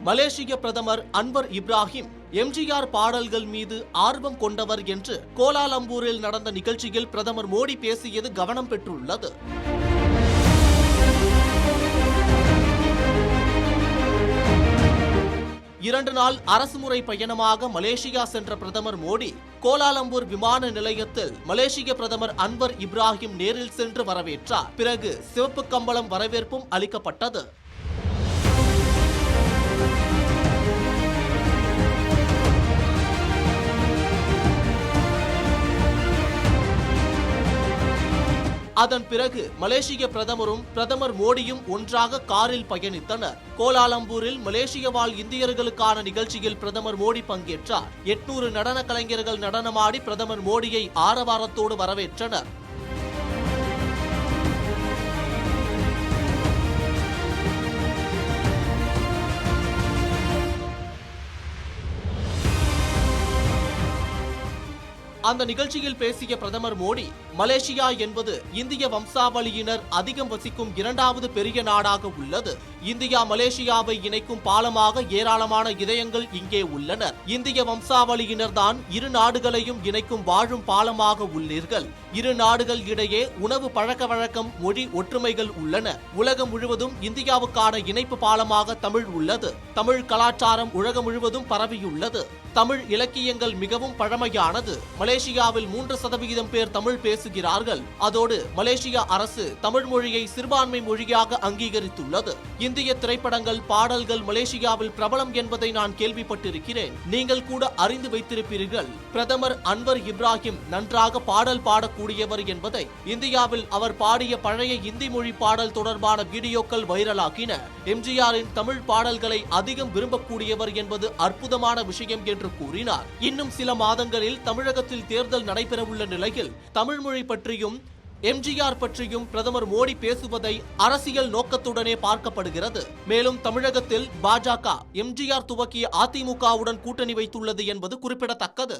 மலேசிய பிரதமர் அன்வர் இப்ராஹிம் எம்ஜிஆர் பாடல்கள் மீது ஆர்வம் கொண்டவர் என்று கோலாலம்பூரில் நடந்த நிகழ்ச்சியில் பிரதமர் மோடி பேசியது கவனம் பெற்றுள்ளது. இரண்டு நாள் அரசுமுறை பயணமாக மலேசியா சென்ற பிரதமர் மோடி கோலாலம்பூர் விமான நிலையத்தில் மலேசிய பிரதமர் அன்வர் இப்ராஹிம் நேரில் சென்று வரவேற்றார். பிறகு சிவப்பு கம்பளம் வரவேற்பும் அளிக்கப்பட்டது. அதன் பிறகு மலேசிய பிரதமரும் பிரதமர் மோடியும் ஒன்றாக காரில் பயணித்தனர். கோலாலம்பூரில் மலேசிய வாழ் இந்தியர்களுக்கான நிகழ்ச்சியில் பிரதமர் மோடி பங்கேற்றார். 800 நடன கலைஞர்கள் நடனமாடி பிரதமர் மோடியை ஆரவாரத்தோடு வரவேற்றனர். அந்த நிகழ்ச்சியில் பேசிய பிரதமர் மோடி, மலேசியா என்பது இந்திய வம்சாவளியினர் அதிகம் வசிக்கும் 2வது பெரிய நாடாக உள்ளது. இந்தியா மலேசியாவை இணைக்கும் பாலமாக ஏராளமான இதயங்கள் இங்கே உள்ளனர். இந்திய வம்சாவளியினர் தான் இரு நாடுகளையும் இணைக்கும் வாழும் பாலமாக உள்ளீர்கள். இரு நாடுகள் இடையே உணவு பழக்க வழக்கம், மொழி ஒற்றுமைகள் உள்ளன. உலகம் முழுவதும் இந்தியாவுக்கான இணைப்பு பாலமாக தமிழ் உள்ளது. தமிழ் கலாச்சாரம் உலகம் முழுவதும் பரவியுள்ளது. தமிழ் இலக்கியங்கள் மிகவும் பழமையானது. மலேசியாவில் 3% பேர் தமிழ் பேசுகிறார்கள். அதோடு மலேசியா அரசு தமிழ் மொழியை சிறுபான்மை மொழியாக அங்கீகரித்துள்ளது. இந்திய திரைப்படங்கள், பாடல்கள் மலேசியாவில் பிரபலம் என்பதை நான் கேள்விப்பட்டிருக்கிறேன். நீங்கள் கூட அறிந்து வைத்திருப்பீர்கள். பிரதமர் அன்வர் இப்ராஹிம் நன்றாக பாடல் பாடக்கூடியவர் என்பதை. இந்தியாவில் அவர் பாடிய பழைய இந்தி மொழி பாடல் தொடர்பான வீடியோக்கள் வைரலாகின. எம்ஜிஆரின் தமிழ் பாடல்களை அதிகம் விரும்பக்கூடியவர் என்பது அற்புதமான விஷயம் என்று கூறினார். இன்னும் சில மாதங்களில் தமிழகத்தில் தேர்தல் நடைபெறவுள்ள நிலையில் தமிழ் மொழி பற்றியும் எம்ஜிஆர் பற்றியும் பிரதமர் மோடி பேசுவதை அரசியல் நோக்கத்துடனே பார்க்கப்படுகிறது. மேலும் தமிழகத்தில் பாஜக எம்ஜிஆர் துவக்கிய அதிமுகவுடன் கூட்டணி வைத்துள்ளது என்பது குறிப்பிடத்தக்கது.